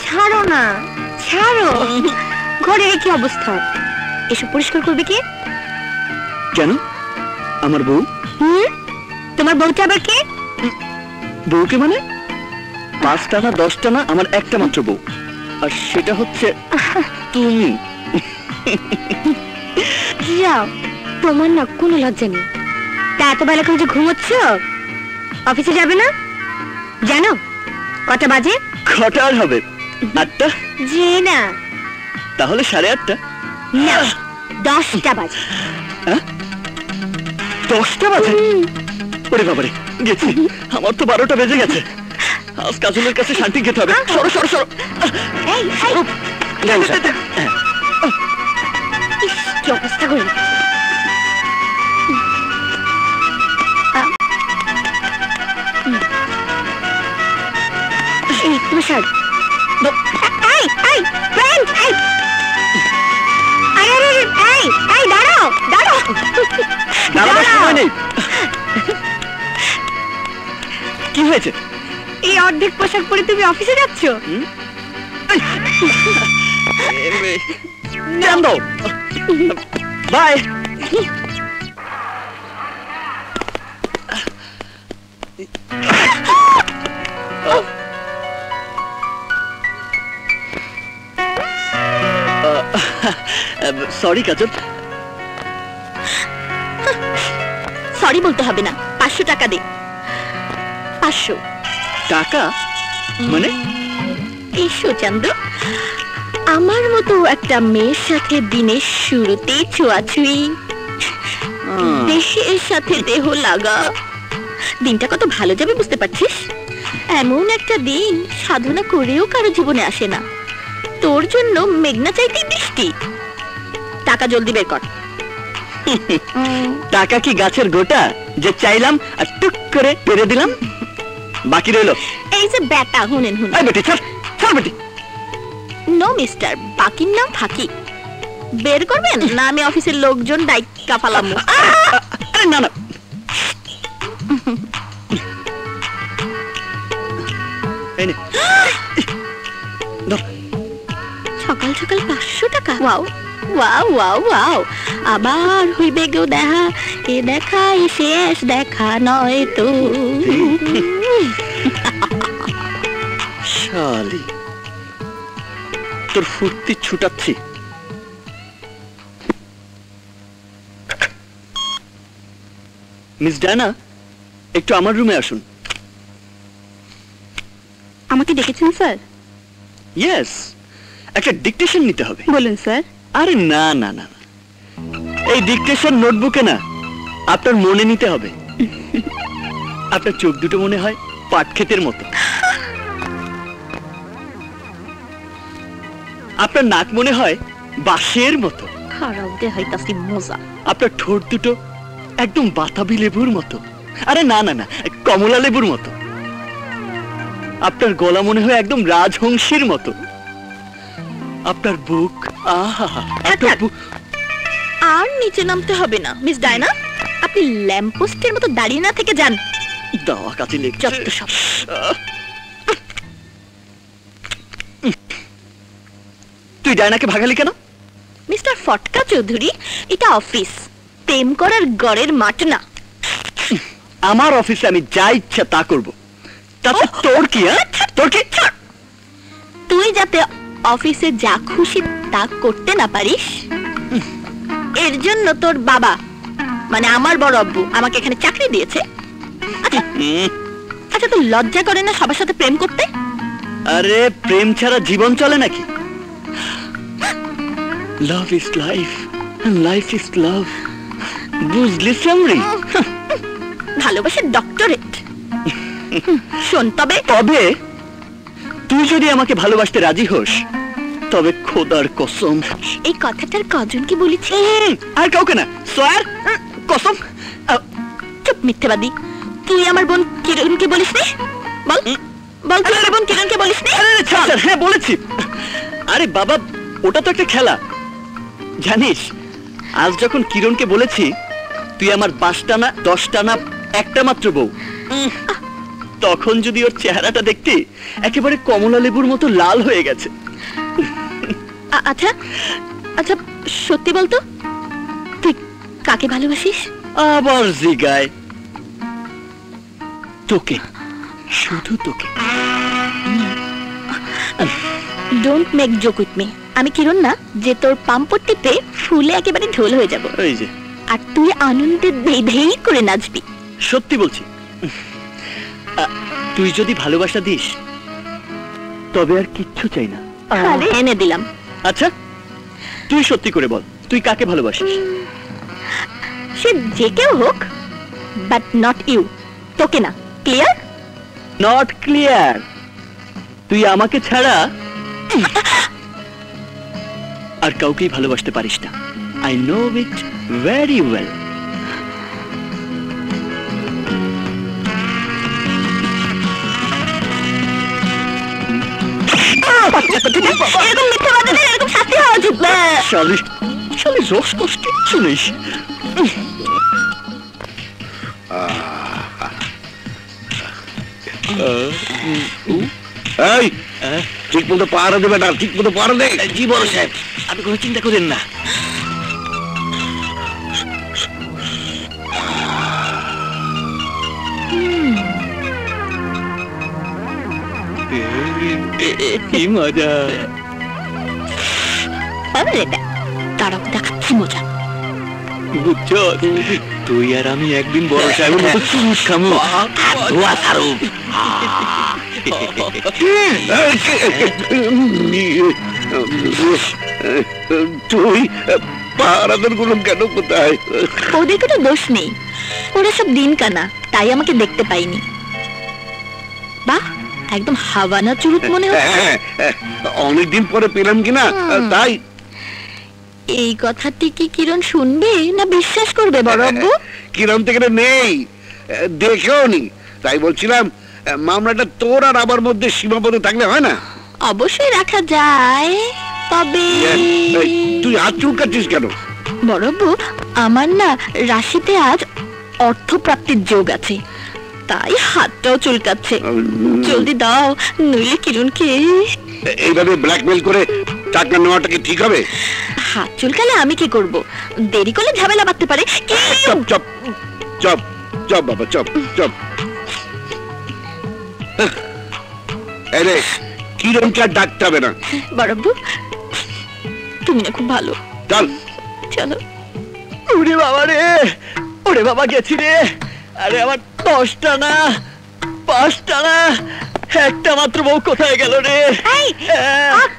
ছাড়ো না, ছাড়ো। ঘরের কি অবস্থা? এসব পরিষ্কার করবে কে? কেন? আমার বউ। তোমার বউটা আবার কে? বউকে মানে 5টা না 10টা না, আমার একটা মাত্র বউ, আর সেটা হচ্ছে তুমি। যাও, তোমার না কোনো লজ্জা নেই। তা এত বেলা করে যে ঘুমোচ্ছ, অফিসে যাবে না? জানো কটা বাজে? কটা আর হবে? 8টা। যে না, তাহলে 8:30। না, 10টা বাজে। 10টা বাজে? ওরে বাবারে, গেছি। আমার তো 12টা বেজে গেছে। আজ কাজলের কাছে শান্তি খেতে হবে। সরো সরো সরো। কি অবস্থা করে তোমার শার্ট। দাঁড়াও দাঁড়াও, দাঁড়াবার সময় নেই। কি হয়েছে? এই অর্ধেক পোশাক পরে তুমি অফিসে যাচ্ছ? বাই। Sorry Kajal. সরি বলতে হবে না, 500 টাকা দে। 500 টাকা? মানে? এসো চান্দু, আমার মতো একটা মেয়ের সাথে দিনের শুরুতেই ছোঁয়াছুঁই, দেহের সাথে দেহ লাগা, দিনটা কত ভালো যাবে বুঝতে পারছিস? এমন একটা দিন সাধনা করেও কারো জীবনে আসে না। তোর জন্য মেঘনা চাইতেই বৃষ্টি। টাকা জলদি বের কর। টাকা কি গাছের গোটা যে চাইলাম আর টুক করে পেরে দিলাম? বাকি রইল এই যে বেটা, হুনেন হুনেন। এই বেটি, ছাড় ছাড় বেটি। নো মিস্টার, বাকির নাম ফাঁকি। বের করবেন না আমি অফিসের লোকজন ডাইকা ফালাম। না না, এই নে। সকাল সকাল 500 টাকা। Wow wow wow wow. আবার হইবে গো দেখা, এ দেখা শেষ দেখা নয় তো। শালি, তোর ফুর্তি ছুটাচ্ছি। মিস ডায়না, একটু আমার রুমে আসুন। আমাকে ডেকেছেন স্যার? ইয়েস, একটা ডিকটেশন নিতে হবে। বলুন স্যার। আরে না না না, এই ডিকটেশন নোটবুকে না, আপনার মনে নিতে হবে। আপনার চোখ দুটো মনে হয় পাট ক্ষেতের মতো, আপনার নাক মনে হয় বাঁশের মতো, খারাপ দে হইতাছি মজা। আপনার ঠোঁট দুটো একদম বাতাবি লেবুর মতো, আরে না না না, কমলা লেবুর মতো, আপনার গলা মনে হয় একদম রাজহংসীর মতো, আপনার বুক, আহা, আর নিচে নামতে হবে না মিস ডায়না। আপনি ল্যাম্পপোস্টের মতো দাঁড়িয়ে না থেকে যান। দাওয়া কাছে লেগে যত সব। তুই ডায়নাকে ভাগালি কেন? মিস্টার ফটকা চৌধুরী, এটা অফিস, প্রেম করার গড়ের মাঠ না। আমার অফিসে আমি যা ইচ্ছা তা করব, তাতে তোর কি? তোর কি? তুই যাতে অফিসে যা খুশি তা করতে না পারিস, এর জন্য তোর বাবা মানে আমার বড় আব্বু আমাকে এখানে চাকরি দিয়েছে। আচ্ছা, তুই লজ্জা করে না সবার সাথে প্রেম করতে? আরে প্রেম ছাড়া জীবন চলে নাকি? Love is life and life is love, বুঝলি সামরি? ভালোবাসার ডক্টরেট। শোন, তবে তুই যদি আমাকে ভালোবাসতে রাজি হোস, তবে খোদার কসম। এই কথাটার কজনকে বলেছি? আর কাউকে না, সোয়ার কসম। চুপ মিথ্যেবাদী। তুই আমার বোন কিরণকে বলিস নি? বল বল, তুই আমার বোন কিরণকে বলিস নি? হ্যাঁ বলেছি। আরে বাবা, ওটা তো একটা খেলা, জানিস? আজ যখন কিরণকে বলেছি তুই আমার 5টা না 10টা না একটা মাত্র বউ, তখন যদি ওর চেহারাটা দেখতে একেবারে কমলা লেবুর মতো লাল হয়ে গেছে। আচ্ছা আচ্ছা, সত্যি বলতো তুই কাকে ভালোবাসিস? আবার জিগায়। তোকে, শুধু তোকে। Don't make joke with me. আমি কিরণ না যে তোর পাম্পট্টিতে ফুলে একেবারে ঢোল হয়ে যাব, এই যে আর তুই আনন্দে ধেই ধেই করে নাচবি। সত্যি বলছি, তুই যদি ভালোবাসা দিস তবে আর কিচ্ছু চাই না। আরে এনে দিলাম। আচ্ছা তুই সত্যি করে বল, তুই কাকে ভালোবাসিস? সে যে কেউ হোক, বাট নট ইউ। তোকে না। ক্লিয়ার? Not clear. তুই আমাকে ছাড়া আর কাউকেই ভালোবাসতে পারিস না। I know it very well. এরকম মিথ্যাবাদীদের এরকম শাস্তি হওয়া উচিত না। শালি শালি রস কষ্ট কিচ্ছু নেই। এই ঠিক মতো পাহারা দেবে না, ঠিক মতো পাহারা দে। জি বড় সাহেব, আপনি কোনো চিন্তা করেন না। কি মজা। তারাও দেখাচ্ছি মজা। বুঝছো, তুই আর আমি একদিন বড় সাহেবের মতো চুমুক খামু। ধোয়া ছাড়ো। তুই পাহারাদের গুলো কেন কোথায়? ওদের কোনো দোষ নেই, ওরা সব দিন কানা, তাই আমাকে দেখতে পাইনি। বাহ, একদম হাওয়ানা চুরুত মনে হচ্ছে। অনেকদিন পরে পেলাম কিনা তাই। এই কথাটি কি কিরণ শুনবে না বিশ্বাস করবে বড় আব্বু? কিরম থেকে নেই, দেখেও নি, তাই বলছিলাম মামলাটা তোর আর আমার মধ্যে সীমাবদ্ধ থাকলে হয় না? অবশ্যই রাখা যায়, তবে তুই হাত চুলকাচ্ছিস কেন? বড় আব্বু, আমার না রাশিতে আজ অর্থপ্রাপ্তির যোগ আছে, তাই হাতটাও চুলকাচ্ছে। জলদি দাও, নইলে কিরণকে। এইভাবে ব্ল্যাকমেল করে টাকা নেওয়াটা কি ঠিক হবে? হাত চুলকালে আমি কি করব? দেরি করলে ঝামেলা বাঁধতে পারে। চপ চপ চপ চপ বাবা, চপ চপ। আরে কিরণকে আর ডাকতে হবে না। বড় আব্বু, তুমি না খুব ভালো। চল চলো। ওরে বাবা রে, ওরে বাবা গেছি রে। আরে আমার 10টা না 5টা না একটা মাত্র বউ কোথায় গেল রে? এই,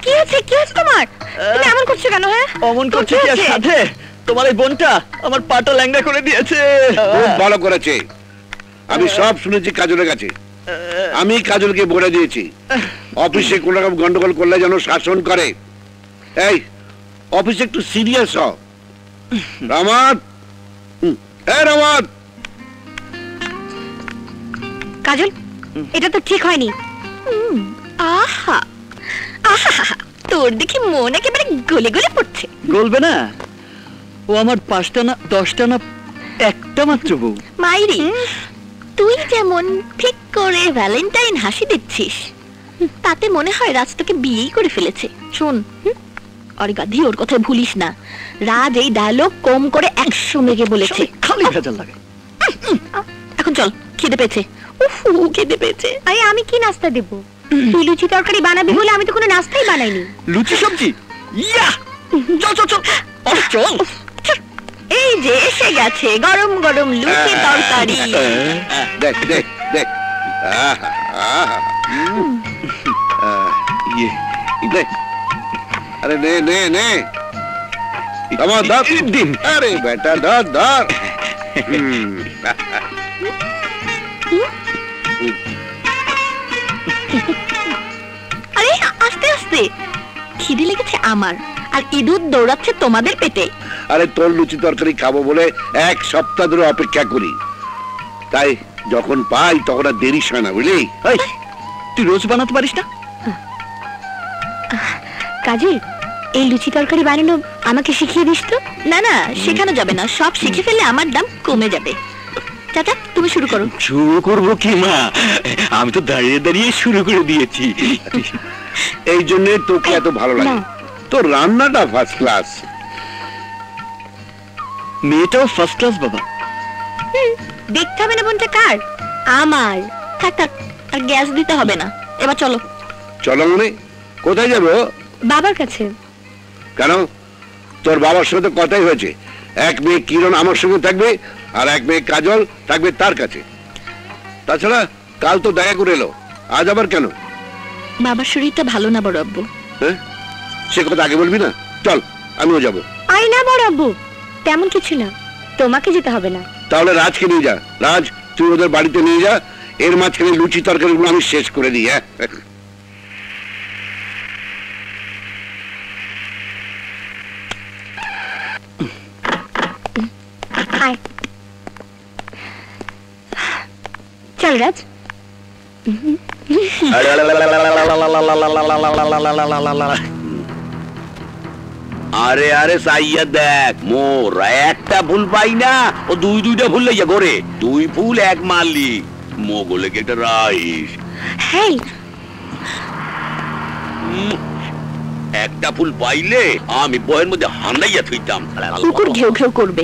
কি হয়েছে কি হয়েছে তোমার? তুমি এমন করছো কেন? হ্যাঁ, অমন করছে কি আর সাথে? তোমার এই বোনটা আমার পাটা ল্যাংড়া করে দিয়েছে। খুব ভালো করেছে, আমি সব শুনেছি কাজলের কাছে। আমি কাজলকে বলে দিয়েছি অফিসে কোন রকম গন্ডগোল করলে যেন শাসন করে। এই অফিসে একটু সিরিয়াস হ। রামাত, এই রামাত। কাজল, এটা তো ঠিক হয়নি। আহা আহা, তোর দেখি মন একেবারে গলে গলে পড়ছে। গলবে না, ও আমার 5টা না 10টা না একটা মাত্র বউ। মাইরি, তুই যেমন ঠিক করে ভ্যালেন্টাইন হাসি দিচ্ছিস, তাতে মনে হয় রাজ তোকে বিয়েই করে ফেলেছে। শোন, আর গাধি, ওর কথা ভুলিস না। রাজ এই ডায়লগ কম করে 100 মেগে বলেছে। খালি ভেজাল লাগে। এখন চল, খিদে পেয়েছে। উফ, খিদে পেয়েছে। আরে আমি কি নাস্তা দেব? তুই লুচি তরকারি বানাবি বলে আমি তো কোনো নাস্তাই বানাইনি। লুচি সবজি, ইয়া চল চল চল চল। এই যে এসে গেছে গরম গরম লুচি তরকারি। দেখ দেখ দেখ। দেখ, আরে নে নে নে। আমার ধর দিন। আরে বেটা ধর ধর। আরে আস্তে আস্তে, খিদে লেগেছে আমার, আর ইঁদুর দৌড়াচ্ছে তোমাদের পেটে। আরে তোর লুচি তরকারি খাবো বলে 1 সপ্তাহ ধরে অপেক্ষা করি, তাই যখন পাই তখন আর দেরি হয় না, বুঝলি? এই, তুই রোজ বানাতে পারিস না? কাজল, এই লুচি তরকারি বানানো আমাকে শিখিয়ে দিস তো। না না, শেখানো যাবে না, সব শিখে ফেললে আমার দাম কমে যাবে। চাচা তুমি শুরু করো। শুরু করবো কি মা, আমি তো দাঁড়িয়ে দাঁড়িয়ে শুরু করে দিয়েছি। এই জন্য তোকে এত ভালো লাগে। তোর রান্নাটা ফার্স্ট ক্লাস। মেয়েটাও ফার্স্ট ক্লাস বাবা। দেখতে হবে না বোনটা কার? আমার। থাক থাক, আর গ্যাস দিতে হবে না, এবার চলো। চলো মানে কোথায় যাবো? বাবার কাছে। কেন? তোর বাবার সাথে কথাই হয়েছে, এক মেয়ে কিরণ আমার সঙ্গে থাকবে আর এক মেয়ে কাজল থাকবে তার কাছে। তাছাড়া কাল তো দেখা করে এলো, আজ আবার কেন? বাবার শরীরটা ভালো না বড় আব্বু। হ্যাঁ, সে কথা আগে বলবি না। চল আমিও যাবো। আই না বড় আব্বু, তেমন কিছু না, তোমাকে যেতে হবে না। তাহলে রাজকে নিয়ে যা। রাজ, তুই ওদের বাড়িতে নিয়ে যা, এর মাঝখানে লুচি তরকারিগুলো আমি শেষ করে দিই। হ্যাঁ, আয় চল রাজ। আরে আরে সাইয়া দেখ মোর একটা ভুল পাই না, ও দুইটা ভুল লইয়া ঘরে। দুই ফুল এক মারলি, মোগলে একটা রাইস। হেই, একটা ফুল পাইলে আমি বয়ের মধ্যে হান্দাইয়া থইতাম। কুকুর ঘেউ ঘেউ করবে,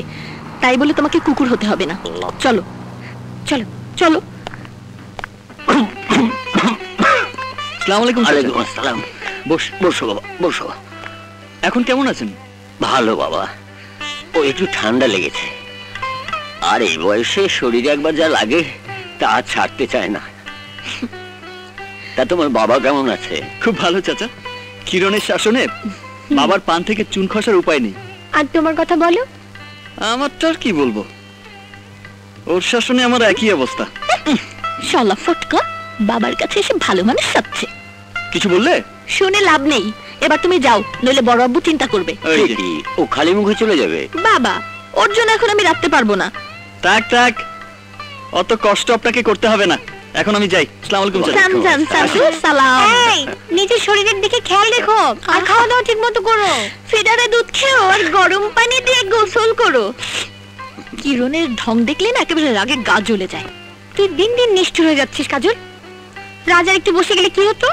তাই বলে তোমাকে কুকুর হতে হবে না। চলো চলো চলো। আসসালামু আলাইকুম। ওয়ালাইকুম আসসালাম। বসো বাবা, বসো। এখন কেমন আছেন? ভালো বাবা, ও একটু ঠান্ডা লেগেছে, আর এই বয়সে শরীরে একবার যা লাগে তা আর ছাড়তে চায় না। তা তোমার বাবা কেমন আছে? খুব ভালো চাচা। কিরণের শাসনে বাবার পান থেকে চুন খসার উপায় নেই। আর তোমার কথা বলো। আমার তো আর কি বলবো, ওর শাসনে আমার একই অবস্থা। শালা ফটকা, বাবার কাছে এসে ভালো মানুষ সাজছে। কিছু বললে? শুনে লাভ নেই, এবার তুমি যাও, নইলে বড় আব্বু চিন্তা করবে। এই যে, ও খালি মুখে চলে যাবে? বাবা, ওর জন্য এখন আমি রাখতে পারবো না। থাক থাক, অত কষ্ট আপনাকে করতে হবে না, এখন আমি যাই। আসসালামু আলাইকুম চাচা। জান জান চাচু, সালাম। এই, নিজের শরীরের দিকে খেয়াল রেখো, আর খাওয়া দাওয়া ঠিক মতো করো। ফিডারে দুধ খেও আর গরম পানি দিয়ে গোসল করো। কিরণের ঢং দেখলে না একেবারে রাগে গা জ্বলে যায়। তুই দিন দিন নিষ্ঠুর হয়ে যাচ্ছিস কাজল। রাজার একটু বসে গেলে কি হতো?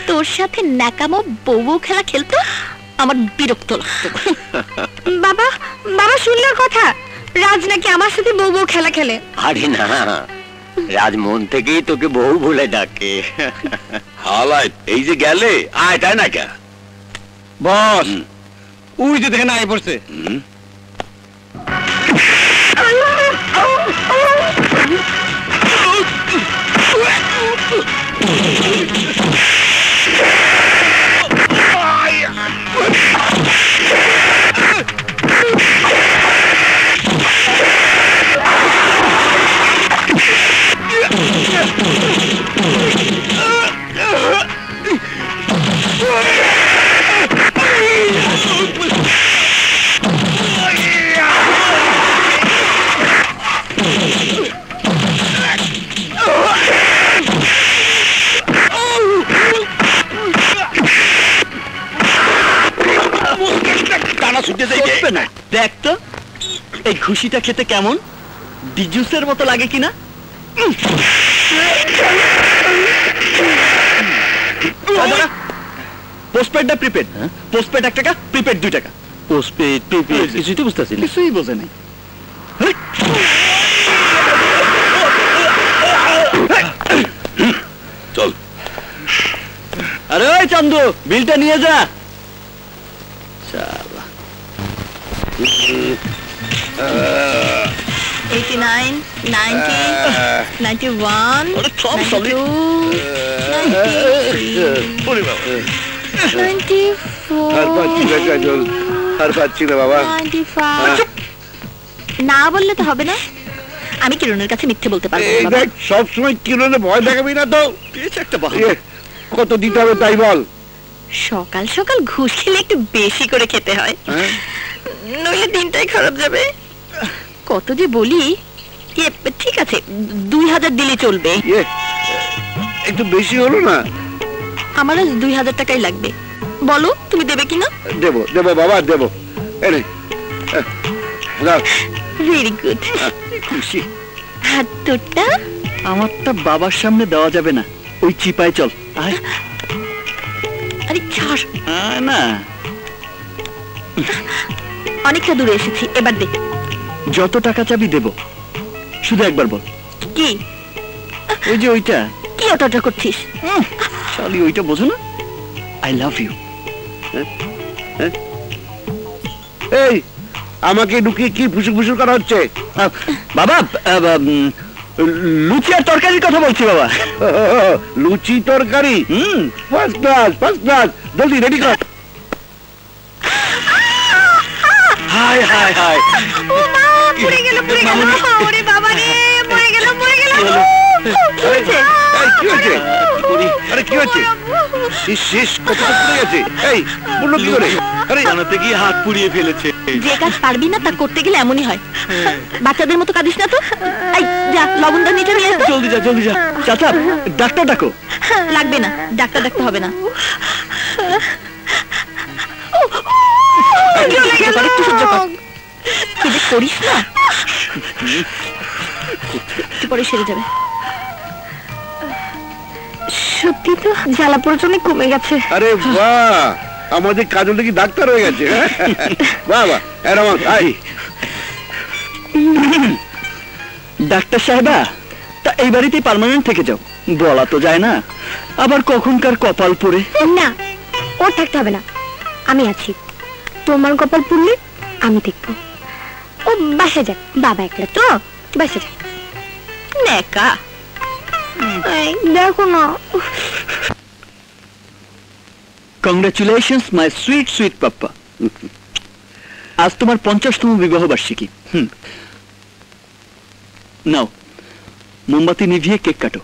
তোর সাথে ন্যাকামো বউ খেলা খেলতো, আমার বিরক্ত লাগতো। বাবা, বাবা শুনলার কথা, রাজ নাকি আমার সাথে বউ খেলা খেলে। আরে না, রাজ মন থেকেই তোকে বউ বলে ডাকে। হালায় এই যে গেলে আয়, তাই না কে বস, উই যে দেখেন আয় পড়ছে। দেখ তো এই খুশিটা খেতে কেমন, ডিজুসের মতো লাগে কিনা। পোস্টপেড না প্রিপেড? পোস্টপেড 1 টাকা, প্রিপেড 2 টাকা। পোস্টপেড প্রিপেড কিছুই তো বুঝতেছি না। কিছুই বোঝে নাই। চল। আরে ওই চান্দু, বিলটা নিয়ে যা। শালা 89, 90, 91, ওরে সব সলিড। 92, 93, আর পাচ্ছি না 94, কাজল, আর পাচ্ছি না বাবা। 95। না বললে তো হবে না, আমি কিরণের কাছে মিথ্যে বলতে পারবো এই না বাবা। দেখ, সবসময় কিরণে ভয় দেখাবি না তো। পেয়েছে একটা বাহা। এ, কত দিতে হবে তাই বল। সকাল সকাল ঘুষ খেলে একটু বেশি করে খেতে হয়, হ্যাঁ? নইলে দিনটাই খারাপ যাবে। কত যে বলি। ঠিক আছে, 2000 দিলে চলবে। এ, একটু বেশি হলো না? আমার আজ 2000 টাকাই লাগবে, বলো তুমি দেবে কিনা। দেবো দেবো বাবা, দেবো। এনে দাও, ভেরি গুড। খুশি। হাত তোরটা? আমারটা বাবার সামনে দেওয়া যাবে না, ওই চিপায় চল। আয়। আরে ছাড়। না, অনেকটা দূরে এসেছি, এবার দে। যত টাকা চাবি দেব, শুধু একবার বল। কি? ওই যে ওইটা। কি অতটা করছিস? শালি ওইটা বোঝো না? I love you. এই আমাকে ঢুকিয়ে কি ফুসুর ফুসুর করা হচ্ছে? বাবা, লুচি আর তরকারির কথা বলছি বাবা। লুচি তরকারি? First class, first class. জলদি রেডি কর। High high high. পড়ে গেল, পড়ে গেল। ওরে বাবা রে, পড়ে গেল, পড়ে গেল। কি হয়েছে? এই, কি হয়েছে? আরে কি হয়েছে? শেষ কতটা পড়ে গেছে? এই বললো কি করে? আরে জানাতে গিয়ে হাত পুড়িয়ে ফেলেছে। যে কাজ পারবি না তা করতে গেলে এমনই হয়। বাচ্চাদের মতো কাঁদিস না তো। এই যা, লবণটা নিয়ে নিয়ে আয় তো। জলদি যা, জলদি যা। চাচা, ডাক্তার ডাকো। লাগবে না, ডাক্তার ডাকতে হবে না। একটু সহ্য কর। কি যে করিস না, একটু পরে সেরে যাবে। সত্যি তো জ্বালা পোড়াটা অনেক কমে গেছে। আরে বাহ, আমাদের কাজলটা কি ডাক্তার হয়ে গেছে? বাহ বাহ, এরকম আই। ডাক্তার সাহেবা, তা এই বাড়িতেই পার্মানেন্ট থেকে যাও। বলা তো যায় না, আবার কখনকার কপাল পড়ে। না, ওর থাকতে হবে না, আমি আছি। তোমার কপাল পুড়লে আমি দেখবো। ও বাসা যাক, বাবা একলা তো, বাসা যাক। নেকা। এই, দেখো না। কংগ্রাচুলেশনস মাই সুইট সুইট পাপ্পা। আজ তোমার 50তম বিবাহ বার্ষিকী। নাও, মোমবাতি নিভিয়ে কেক কাটো।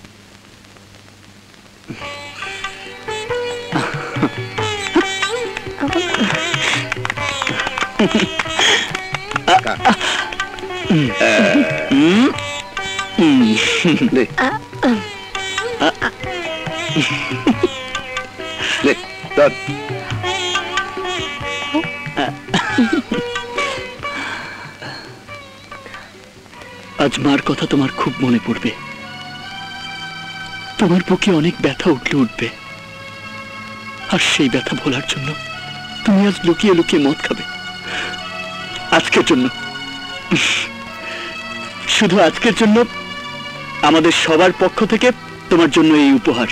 নে। নে, ধর। আজ মার কথা তোমার খুব মনে পড়বে। তোমার বুকে অনেক ব্যথা উঠলে উঠবে, আর সেই ব্যথা ভোলার জন্য তুমি আজ লুকিয়ে লুকিয়ে মদ খাবে। আজকের জন্য, শুধু আজকের জন্য আমাদের সবার পক্ষ থেকে তোমার জন্য এই উপহার।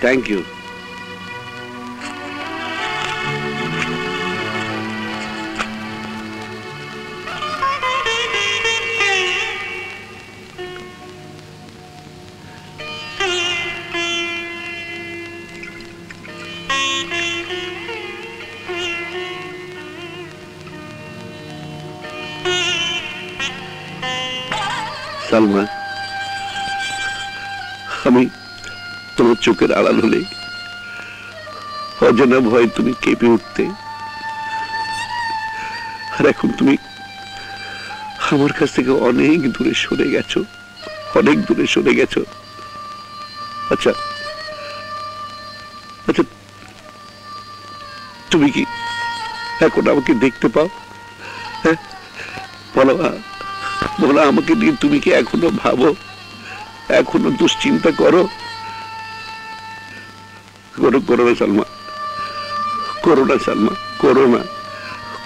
Thank you. সালমা, আমি তোমার চোখের আড়াল হলে অজানা ভয়ে তুমি কেঁপে উঠতে, আর এখন তুমি আমার কাছ থেকে অনেক দূরে সরে গেছো, অনেক দূরে সরে গেছো। আচ্ছা আচ্ছা, তুমি কি এখন আমাকে দেখতে পাও? হ্যাঁ, বলো বলো, আমাকে নিয়ে তুমি কি এখনো ভাবো, এখনো দুশ্চিন্তা করো? করো না সালমা, করো না সালমা, করো না,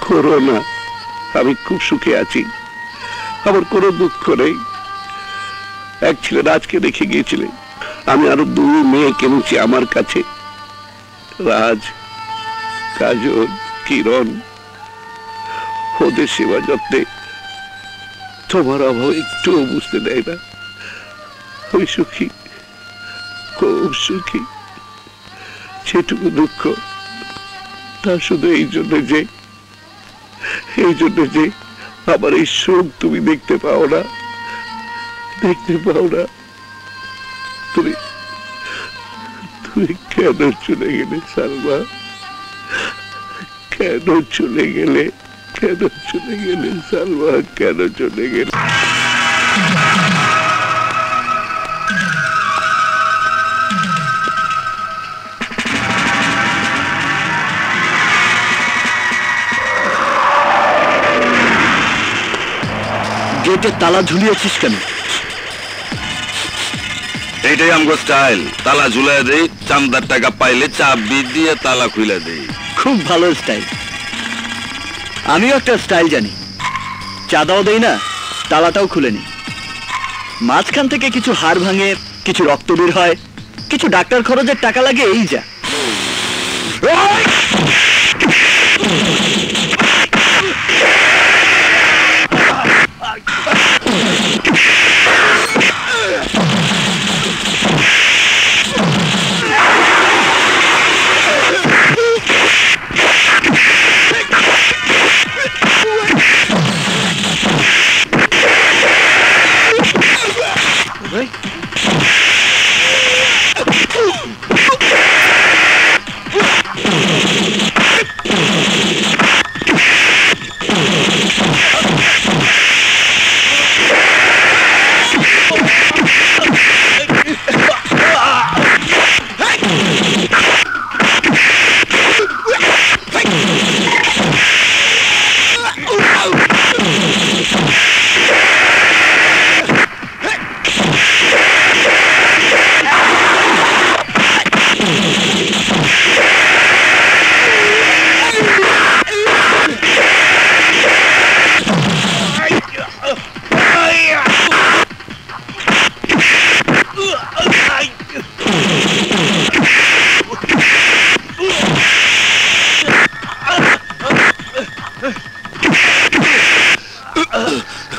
করো না। আমি খুব সুখে আছি, আমার কোনো দুঃখ নেই। এক ছেলে রাজকে রেখে গিয়েছিলে, আমি আরো 2 মেয়ে কিনেছি আমার কাছে। রাজ, কাজল, কিরণ, ওদের সেবা যত্নে তোমার অভাব একটুও বুঝতে দেয় না। আমি সুখী, খুব সুখী। সেটুকু দুঃখ তা শুধু এই জন্য যে আমার এই সুখ তুমি দেখতে পাও না, দেখতে পাও না। তুমি কেন চলে গেলে সালমা? কেন চলে গেলে? কেন চলে গেলে সালমা? কেন চলে গেলে? গেটে তালা ঝুলিয়েছিস কেন? এইটাই আমগো স্টাইল, তালা ঝুলাই দেই, চান্দার টাকা পাইলে চাবি দিয়ে তালা খুলে দেই। খুব ভালো স্টাইল। আমিও একটা স্টাইল জানি, চাঁদাও দেই না, তালাটাও খুলে নি। মাঝখান থেকে কিছু হাড় ভাঙে, কিছু রক্ত বের হয়, কিছু ডাক্তার খরচের টাকা লাগে, এই যা।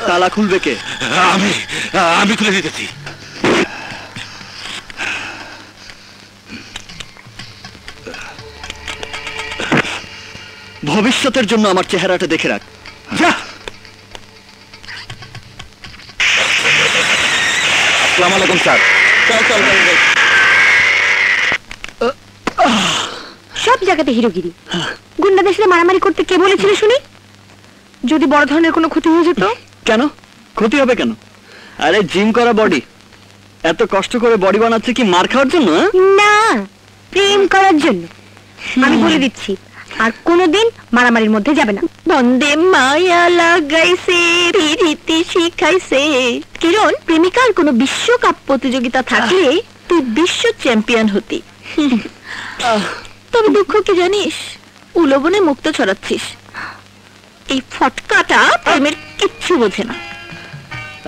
তালা খুলবে কে? আমি খুলে দিতেছি। ভবিষ্যতের জন্য আমার চেহারাটা দেখে রাখ। যা। আসসালামু আলাইকুম স্যার। সব জায়গাতে হিরোগিরি। গুন্ডাদের সাথে মারামারি করতে কে বলেছিল শুনি? যদি বড় ধরনের কোনো ক্ষতি হয়ে যেত? কেন ক্ষতি হবে কেন? আরে জিম করা বডি, এত কষ্ট করে বডি বানাচ্ছে কি মার খাওয়ার জন্য? না, প্রেম করার জন্য। আমি বলে দিচ্ছি, আর কোনোদিন মারামারির মধ্যে যাবে না। বন্দে মায়া লাগাইছে, রীতি শিখাইছে। কিরণ, প্রেমিকার কোনো বিশ্বকাপ প্রতিযোগিতা থাকলে তুই বিশ্ব চ্যাম্পিয়ন হতি। তবে দুঃখ কি জানিস, উলবনে মুক্ত ছড়াচ্ছিস। এই ফটকাটা প্রেমের কিচ্ছু বোঝে না।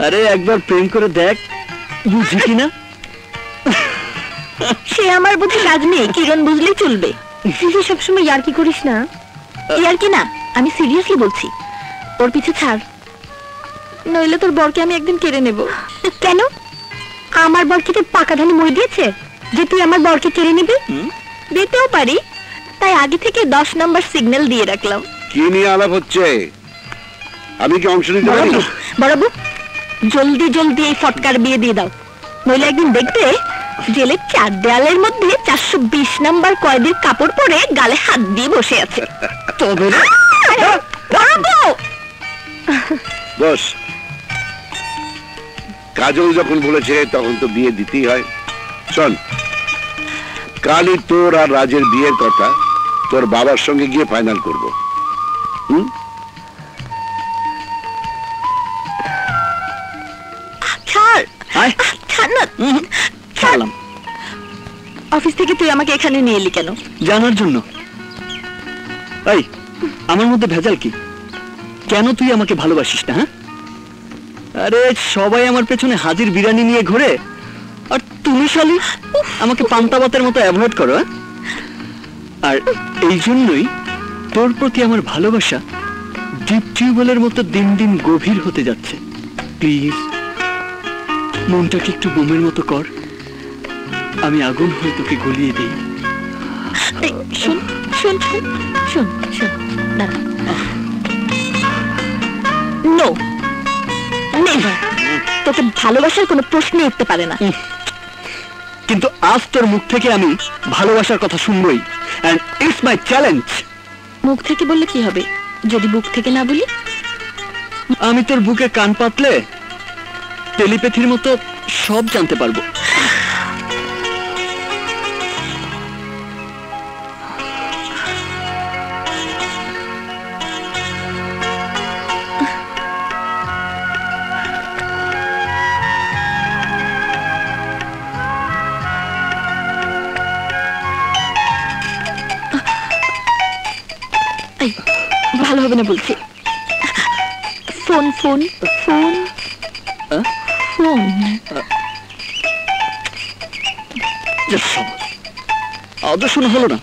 আরে একবার প্রেম করে দেখ, বুঝি কিনা। সে আমার বুঝি কাজ নেই, কিরণ বুঝলেই চলবে। তুই যে সবসময় ইয়ার্কি করিস না। ইয়ার্কি না, আমি সিরিয়াসলি বলছি। ওর পিছে ছাড়, নইলে তোর বরকে আমি একদিন কেড়ে নেব। কেন? আমার বরকে তো পাকা ধানে মই দিয়েছে যে তুই আমার বরকে কেড়ে নিবি? দিতেও পারি, তাই আগে থেকে 10 নম্বর সিগন্যাল দিয়ে রাখলাম। কি নিয়ে আলাপ হচ্ছে? আমি কি অংশ নিতে পারি? বড়বু, জলদি জলদি এই ফটকার বিয়ে দিয়ে দাও, নইলে একদিন দেখবে জেলের 4 দেয়ালের মধ্যে 420 নাম্বার কয়েদির কাপড় পরে গালে হাত দিয়ে বসে আছে। তবে বড়বু, বস, কাজল যখন বলেছে তখন তো বিয়ে দিতেই হয়। শোন, কালই তোর আর রাজের বিয়ের কথা তোর বাবার সঙ্গে গিয়ে ফাইনাল করব। ছাড় আয়। ছাড় না। ছাড়লাম। অফিস থেকে তুই আমাকে এখানে নিয়ে এলি কেন? জানার জন্য। এই, আমার মধ্যে ভেজাল কি? কেন তুই আমাকে ভালোবাসিস না? হ্যাঁ, আরে সবাই আমার পেছনে হাজির বিরিয়ানি নিয়ে ঘোরে, আর তুমি শালি আমাকে পান্তা ভাতের মতো অ্যাভয়েড করো। আর এই জন্যই তোর প্রতি আমার ভালোবাসা ডিপ টিউবওয়েলের মতো দিন দিন গভীর হতে যাচ্ছে। প্লিজ মনটাকে একটু বোমের মতো কর, আমি আগুন হয়ে তোকে গলিয়ে দিই। এই, শোন শোন শোন শোন শোন, দাঁড়া। No, never. তোকে ভালোবাসার কোনো প্রশ্ন উঠতে পারে না। কিন্তু আজ তোর মুখ থেকে আমি ভালোবাসার কথা শুনবই, and it's my challenge. মুখ থেকে বললে কি হবে যদি বুক থেকে না বলি? আমি তোর বুকে কান পাতলে টেলিপ্যাথির মতো সব জানতে পারবো। হবে না বলছি। Phone phone phone phone. আদৌ শোনা হলো না।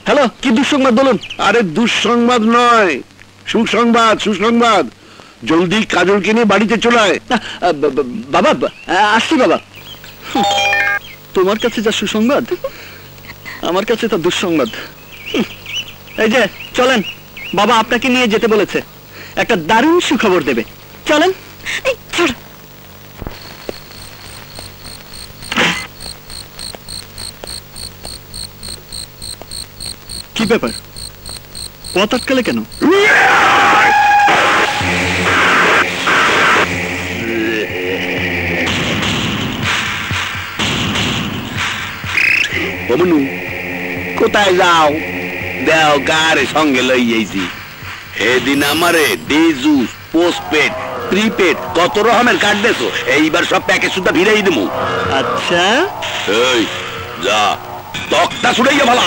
হ্যালো, কি দুঃসংবাদ বলুন? আরে দুঃসংবাদ নয়, সুসংবাদ সুসংবাদ। জলদি কাজলকে নিয়ে বাড়িতে চলে আয়। বাবা, আসছি বাবা। তোমার কাছে যা সুসংবাদ, আমার কাছে তা দুঃসংবাদ। এই যে চলেন, বাবা আপনাকে নিয়ে যেতে বলেছে, একটা দারুণ সুখবর দেবে। চলেন। এই ছাড়। কি ব্যাপার, পথ আটকালে কেন? মনু, কোথায় যাও? দেও গারে সঙ্গে লই যাইছি। এদিন আমারে ডিজুস, পোস্টপেড, প্রিপেড কত রকমের কার্ড দেছো, এইবার সব প্যাকেজ সুদ্ধা ভিড়াই দেবো। আচ্ছা, এই যা, তকটা ছুড়াইয়া ভালা।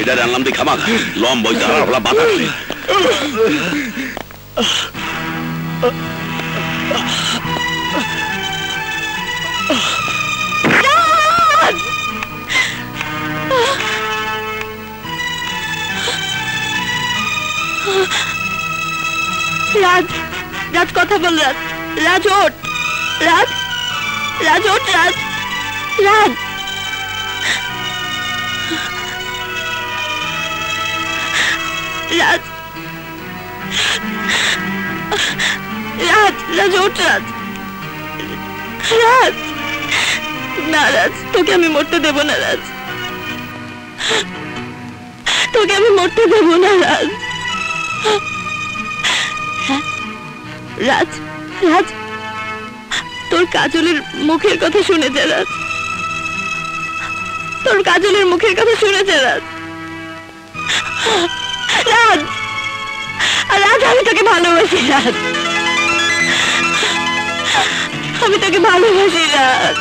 এটা জানলাম তুই খামা লম্বা বাতাসে। রাজ, রাজ কথা বল। রাজ, রাজ ওঠ। রাজ, রাজ ওঠ। রাজ, রাজ। রাজ, রাজ, রাজ ওঠ। রাজ, রাজ। না রাজ, তোকে আমি মরতে দেব না। রাজ, তোকে আমি মরতে দেব না। রাজ, রাজ, রাজ, তোর কাজলের মুখের কথা শুনে যা। রাজ, তোর কাজলের মুখের কথা শুনে যা। রাজ, রাজ, রাজ, আমি তোকে ভালোবাসি। রাজ, আমি তোকে ভালোবাসি। রাজ,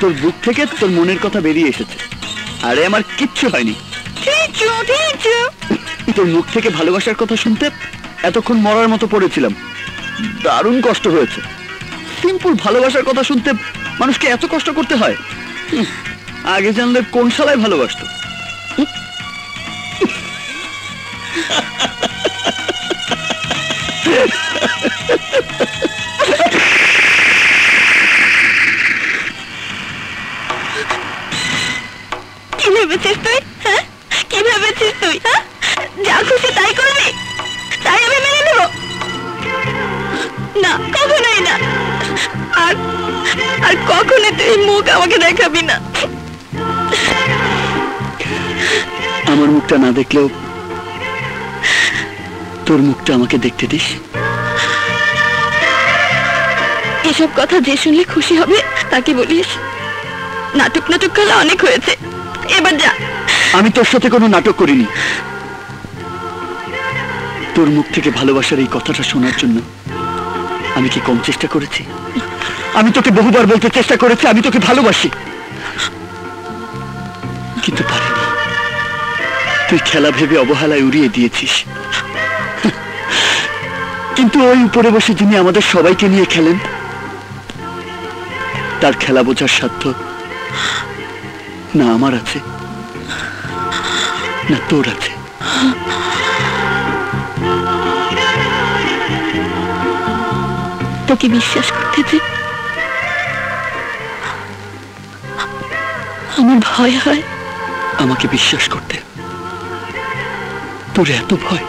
তোর বুক থেকে তোর মনের কথা বেরিয়ে এসেছে। আরে আমার কিচ্ছু হয়নি। তোর মুখ থেকে ভালোবাসার কথা শুনতে এতক্ষণ মরার মতো পড়েছিলাম, দারুণ কষ্ট হয়েছে। সিম্পল ভালোবাসার কথা শুনতে মানুষকে এত কষ্ট করতে হয়? আগে জানলে কোন শালায় ভালোবাসতো। তুই মুখ আমাকে দেখাবি না। আমার মুখটা না দেখলেও তোর মুখটা আমাকে দেখতে দিস। এসব কথা যে শুনলে খুশি হবে তাকে বলিস। নাটক নাটক খেলা অনেক হয়েছে, এবার যা। আমি তোর সাথে কোনো নাটক করিনি। তোর মুখ থেকে ভালোবাসার এই কথাটা শোনার জন্য আমি কি কম চেষ্টা করেছি? আমি তোকে বহুবার বলতে চেষ্টা করেছি আমি তোকে ভালোবাসি, কিন্তু পারিনি। তুই খেলা ভেবে অবহেলায় উড়িয়ে দিয়েছিস। কিন্তু ওই উপরে বসে যিনি আমাদের সবাইকে নিয়ে খেলেন, তার খেলা বোঝার সাধ্য না আমার আছে না তোর আছে। তোকে বিশ্বাস করতে যে আমার ভয় হয়। আমাকে বিশ্বাস করতে তোর এত ভয়?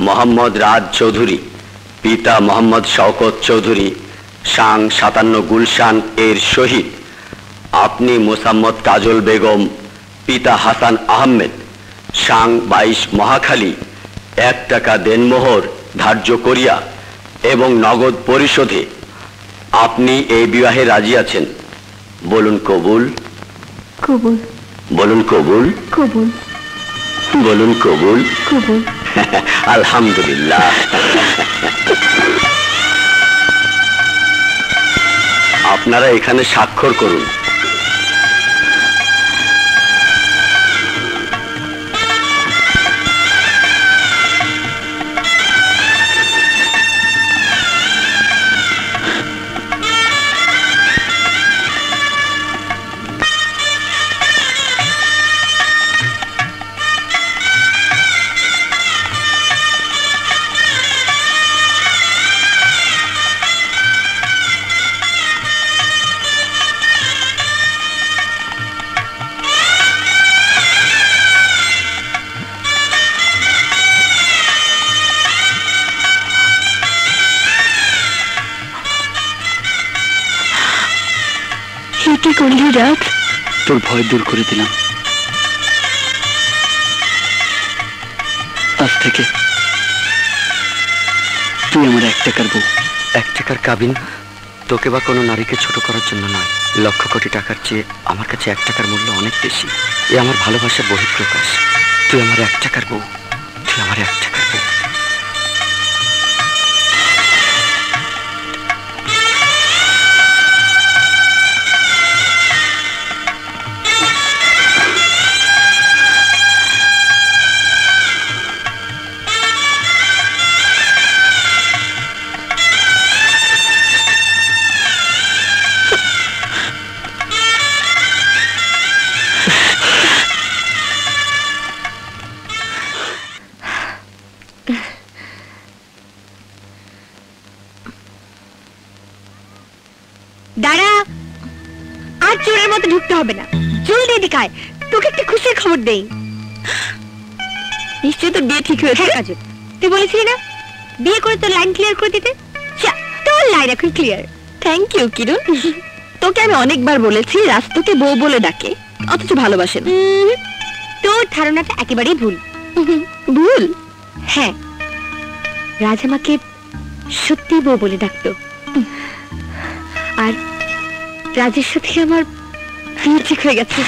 মোহাম্মদ রাজ চৌধুরী, পিতা মোহাম্মদ শওকত চৌধুরী, সাং 57 গুলশান এর শহীদ। আপনি মোসাম্মদ কাজল বেগম, পিতা হাসান আহমেদ, সাং 22 মহাখালী, 1 টাকা দেনমোহর ধার্য করিয়া এবং নগদ পরিশোধে আপনি এই বিবাহে রাজি আছেন। বলুন কবুল। কবুল। বলুন কবুল। কবুল। বলুন কবুল। কবুল। আলহামদুলিল্লাহ। আপনারা এখানে স্বাক্ষর করুন। কি করলি রাজ? তোর ভয় দূর করে দিলাম। আজ থেকে তুই আমার 1 টাকার বউ। 1 টাকার কাবিন তোকে বা কোনো নারীকে ছোট করার জন্য নয়। লক্ষ কোটি টাকার চেয়ে আমার কাছে 1 টাকার মূল্য অনেক বেশি। এ আমার ভালোবাসার বহিঃপ্রকাশ। তুই আমার 1 টাকার বউ। তুই আমার 1 টাকার বউ। দাঁড়া, আর চোরের মতো ঢুকতে হবে না। জলদি এদিকে আয়, তোকে একটা খুশির খবর দেই। নিশ্চয়ই তোর বিয়ে ঠিক হয়েছে। হ্যাঁ কাজল, তুই বলেছিলি না বিয়ে করে তোর লাইন ক্লিয়ার করে দিতে? তোর লাইন এখন ক্লিয়ার। থ্যাংক ইউ কিরণ। তোকে আমি অনেকবার বলেছি রাজ তোকে বউ বলে ডাকে, অথচ ভালোবাসে না। তোর ধারণাটা একেবারেই ভুল। ভুল? হ্যাঁ, রাজ আমাকে সত্যি বউ বলে ডাকতো। আর রাজের সাথে আমার বিয়ে ঠিক হয়ে গেছে।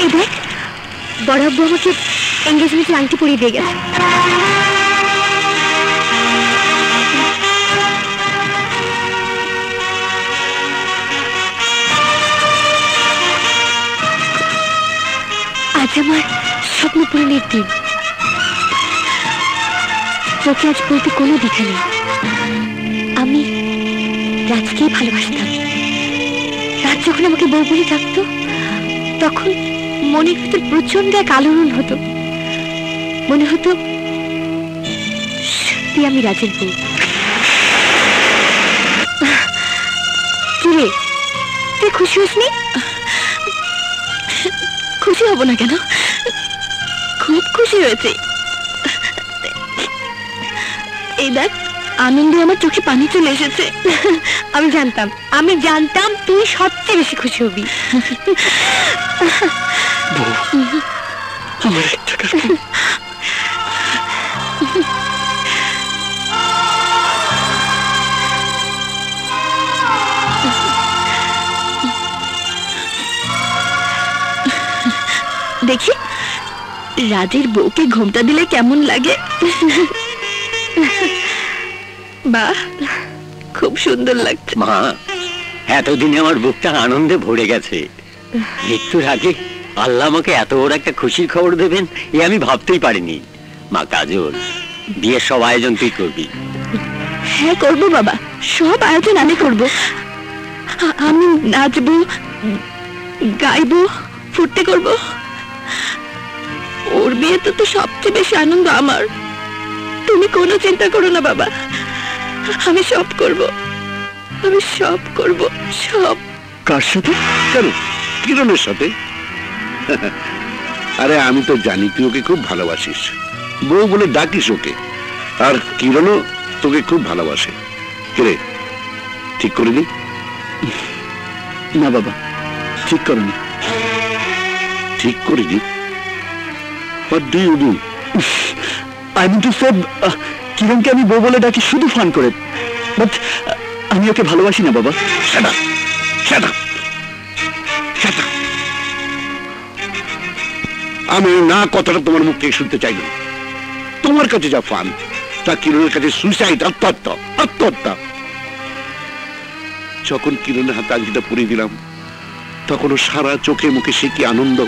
এই দেখ, বড় আব্বু আমাকে এঙ্গেজমেন্টের আংটি পরিয়ে দিয়ে গেছে। আজ আমার স্বপ্ন পূরণের দিন। তোকে আজ বলতে কোনো দ্বিধা নেই, আমি রাজকেই ভালোবাসতাম। রাজ যখন আমাকে বউ বলে ডাকতো তখন মনের ভিতর প্রচন্ড এক আলোড়ন হতো, মনে হতো সত্যি আমি রাজের বউ। কিরে, তুই খুশি হসনি? খুশি হব না কেন, খুব খুশি হয়েছে। এই দেখ, আনন্দে আমার চোখে পানি চলে এসেছে। আমি জানতাম তুই সবচেয়ে বেশি খুশি হবি। আমার একটা দেখি রাজের বউকে ঘোমটা দিলে কেমন লাগে। বাহ, খুব সুন্দর লাগছে। মা, এতদিনে আমার বুকটা আনন্দে ভরে গেছে। মৃত্যুর আগে আল্লাহ আমাকে এত বড় একটা খুশির খবর দেবেন এ আমি ভাবতেই পারিনি। মা কাজল, বিয়ের সব আয়োজন তুই করবি? হ্যাঁ করবো বাবা, সব আয়োজন আমি করব। আমি নাচবো, গাইবো, ফুর্তি করব। ওর বিয়েতে তো সবচেয়ে বেশি আনন্দ আমার। তুমি কোনো চিন্তা করো না বাবা, আমি সব করব, আমি সব করব, সব। কার সাথে? কেন, কিরণের সাথে? আরে আমি তো জানি তুই ওকে খুব ভালোবাসিস, বউ বলে ডাকিস ওকে, আর কিরণও তোকে খুব ভালোবাসে। কিরে, ঠিক করিনি? না বাবা, ঠিক করনি। ঠিক করিনি? What do you do? I mean to say, কিরণকে আমি বউ বলে ডাকি শুধু ফান করে, বাট আমি ওকে ভালোবাসি না বাবা। Shut up! Shut up! Shut up! আমি না কথাটা তোমার মুখ থেকে শুনতে চাই না। তোমার কাছে যা ফান, তা কিরণের কাছে সুইসাইড, আত্মহত্যা, আত্মহত্যা। যখন কিরণের হাতে আংটিটা পরিয়ে দিলাম তখন ও সারা চোখে মুখে সে কি আনন্দ।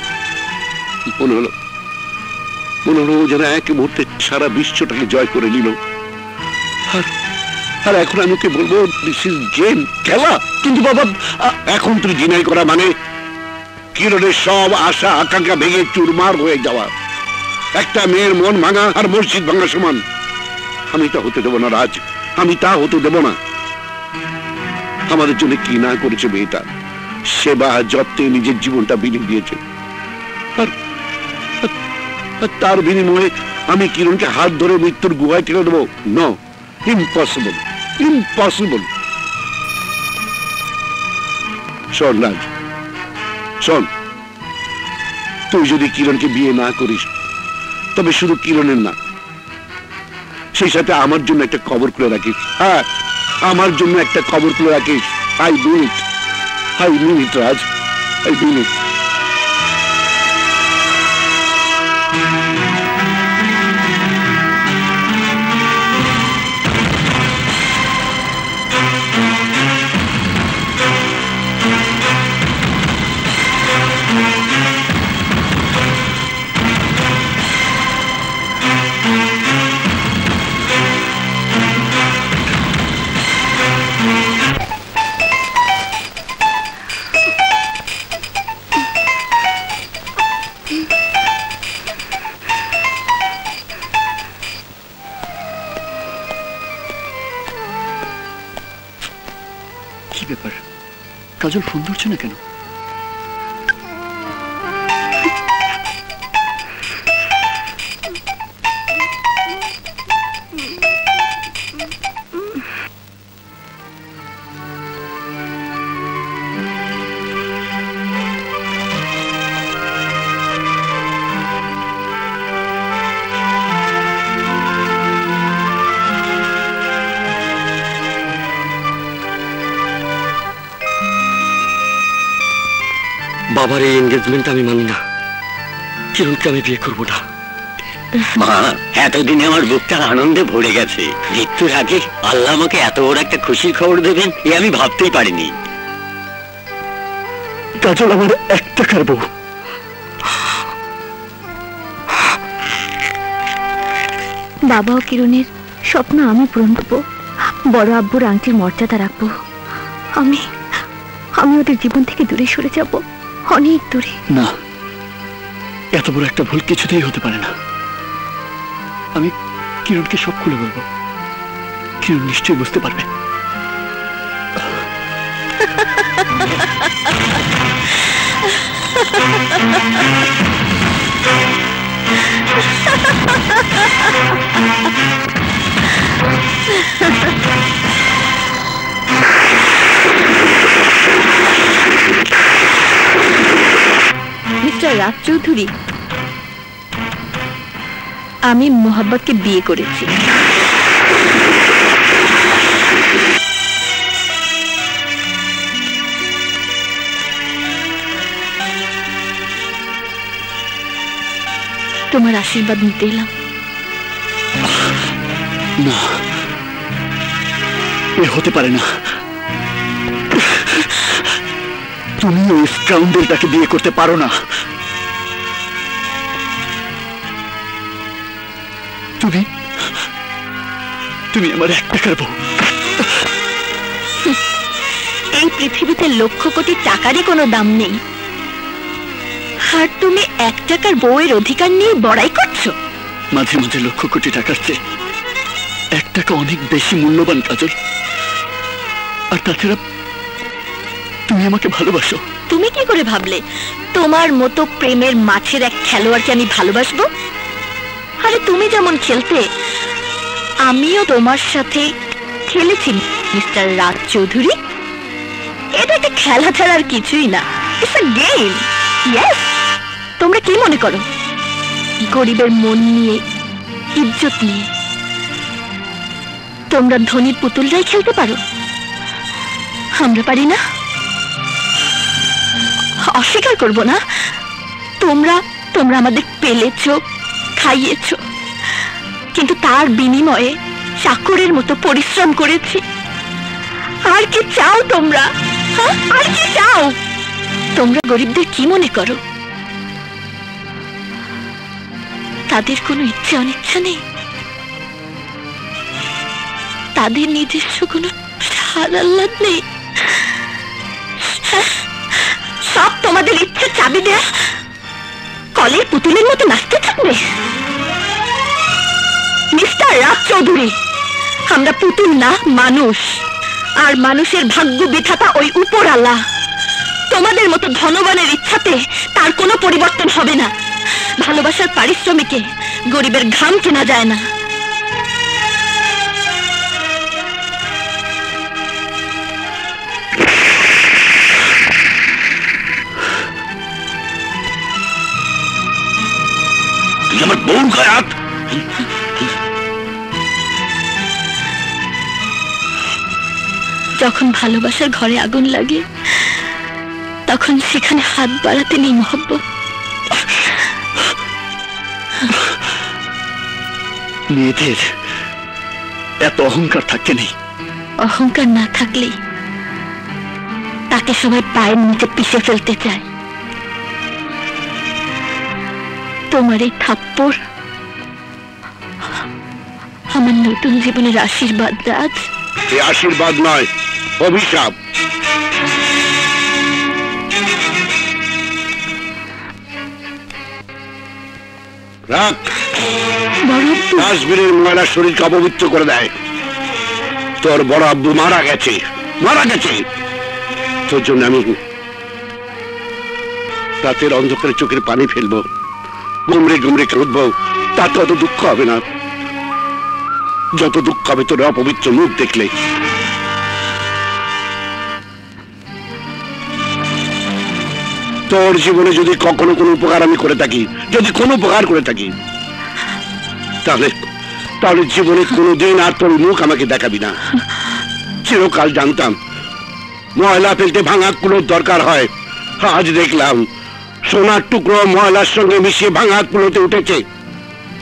মনে হলো ও যেন এক মুহূর্তে সারা বিশ্বটাকে জয় করে নিল। আর এখন আমি ওকে বলবো দিস ইজ গেম, খেলা। কিন্তু বাবা, এখন তুই জিনাই করা মানে কিরণের সব আশা আকাঙ্ক্ষা ভেঙে চুরমার হয়ে যাওয়া। একটা মেয়ের মন ভাঙা আর মসজিদ ভাঙা সমান। আমি তা হতে দেবো না রাজ, আমি তা হতে দেব না। আমাদের জন্য কি না করেছে মেয়েটা, সেবা যত্নে নিজের জীবনটা বিলিয়ে দিয়েছে। আর তার বিনিময়ে আমি কিরণকে হাত ধরে মৃত্যুর গুহায় ঠেলে দেবো? No, impossible, impossible. শোন রাজ, শোন, তুই যদি কিরণকে বিয়ে না করিস তবে শুধু কিরণের না, সেই সাথে আমার জন্য একটা কবর খুলে রাখিস। হ্যাঁ, আমার জন্য একটা কবর খুলে রাখিস। I mean it, I mean it Raj, I mean it. কি ব্যাপার, কাজল ফোন ধরছে না কেন? বাবার এই এনগেজমেন্ট আমি মানি না, কিরণকে আমি বিয়ে করবো না। মা, এতদিনে আমার বুকটা আনন্দে ভরে গেছে। মৃত্যুর আগে আল্লাহ আমাকে এত বড় একটা খুশির খবর দেবেন এ আমি ভাবতেই পারিনি। কাজল আমার এক টাকার বউ। বাবা ও কিরণের স্বপ্ন আমি পূরণ করবো। বড় আব্বুর আংটির মর্যাদা রাখবো। আমি আমি ওদের জীবন থেকে দূরে সরে যাব, অনেক দূরে। না, এত বড় একটা ভুল কিছুতেই হতে পারে না। আমি কিরণকে সব খুলে বলবো, কিরণ নিশ্চয়ই বুঝতে পারবে। মিস্টার রাজ চৌধুরী, আমি মোহাব্বতকে বিয়ে করেছি। তোমার আশীর্বাদ নিতে এলাম। না, এ হতে পারে না। তুমি ওই স্কাউন্ডেলটাকে বিয়ে করতে পারো না। তুমি তুমি আমার 1 টাকার বউ। এই পৃথিবীতে লক্ষ কোটি টাকারই কোনো দাম নেই, আর তুমি 1 টাকার বউয়ের অধিকার নিয়ে বড়াই করছো। মাঝে মাঝে লক্ষ কোটি টাকার চেয়ে 1 টাকা অনেক বেশি মূল্যবান, কাজল। আর তাছাড়া তুমি আমাকে ভালোবাসো। তুমি কি করে ভাবলে তোমার মতো প্রেমের মাছের এক খেলোয়াড়কে আমি ভালোবাসবো? আরে তুমি যেমন খেলতে, আমিও তোমার সাথে খেলেছি মিস্টার রাজ চৌধুরী। এটা একটা খেলা ছাড়া আর কিছুই না, ইটস আ গেম। ইয়েস। তোমরা কি মনে করো গরিবের মন নিয়ে, ইজ্জত নিয়ে তোমরা ধনীর পুতুলরাই খেলতে পারো? আমরা পারি না, অস্বীকার করবো না। তোমরা তোমরা আমাদের পেলেছো, খাইয়েছো, কিন্তু তার বিনিময়ে চাকরের মতো পরিশ্রম করেছি। আর কি চাও তোমরা? আর কি চাও? তোমরা গরিবদের কি মনে করো? তাদের কোনো ইচ্ছে অনিচ্ছা নেই, তাদের নিজস্ব কোনো আল্লাহ নেই। সব তোমাদের ইচ্ছে চাবি দেয়া কলের পুতুলের মতো নাচতে থাকবে। মিস্টার রাজ চৌধুরী, আমরা পুতুল না, মানুষ। আর মানুষের ভাগ্য বিধাতা ওই উপরওয়ালা। তোমাদের মতো ধনবানের ইচ্ছাতে তার কোনো পরিবর্তন হবে না। ভালোবাসার পারিশ্রমিকে গরিবের ঘাম কেনা যায় না। আমার বউর গায়ে হাত। যখন ভালোবাসার ঘরে আগুন লাগে, তখন সেখানে হাত বাড়াতে নেই মহব্বত। মেয়েদের এত অহংকার থাকতে নেই। অহংকার না থাকলেই তাকে সবাই পায়ের নিচে পিষে ফেলতে চায়। তোমার এই থাপ্পড় আমার নতুন জীবনের আশীর্বাদ রাজ। এই আশীর্বাদ নয়, অভিশাপ। রাখ। কাশ্মীরের ময়লা শরীরকে অপবিত্র করে দেয়। তোর বড় আব্বু মারা গেছে, মারা গেছে। তোর জন্য আমি রাতের অন্ধকারে চোখের পানি ফেলবো, গুমড়ে গুমড়ে কাঁদবো। তাতে অত দুঃখ হবে না যত দুঃখ হবে তোর অপবিত্র মুখ দেখলে। তোর জীবনে যদি কখনো কোনো উপকার আমি করে থাকি, যদি কোনো উপকার করে থাকি, তাহলে তাহলে জীবনে কোনোদিন আর তোর মুখ আমাকে দেখাবি না। চিরকাল জানতাম ময়লা ফেলতে ভাঙা কুলোর দরকার হয়। আজ দেখলাম সোনার টুকরো ময়লার সঙ্গে মিশিয়ে ভাঙা কুলোতে উঠেছে।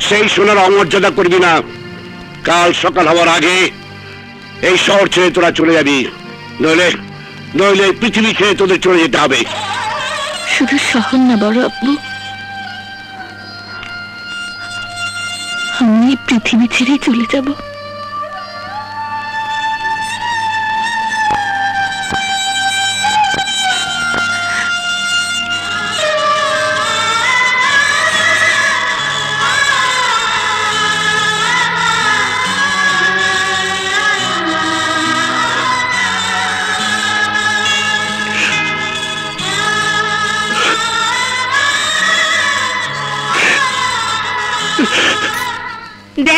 সেই সোনার অমর্যাদা করবি না। কাল সকাল হওয়ার আগে এই শহর ছেড়ে তোরা চলে যাবি, নইলে নইলে পৃথিবী ছেড়ে তোদের চলে যেতে হবে। শুধু শহর না বড় আব্বু, আমি পৃথিবী ছেড়েই চলে যাব।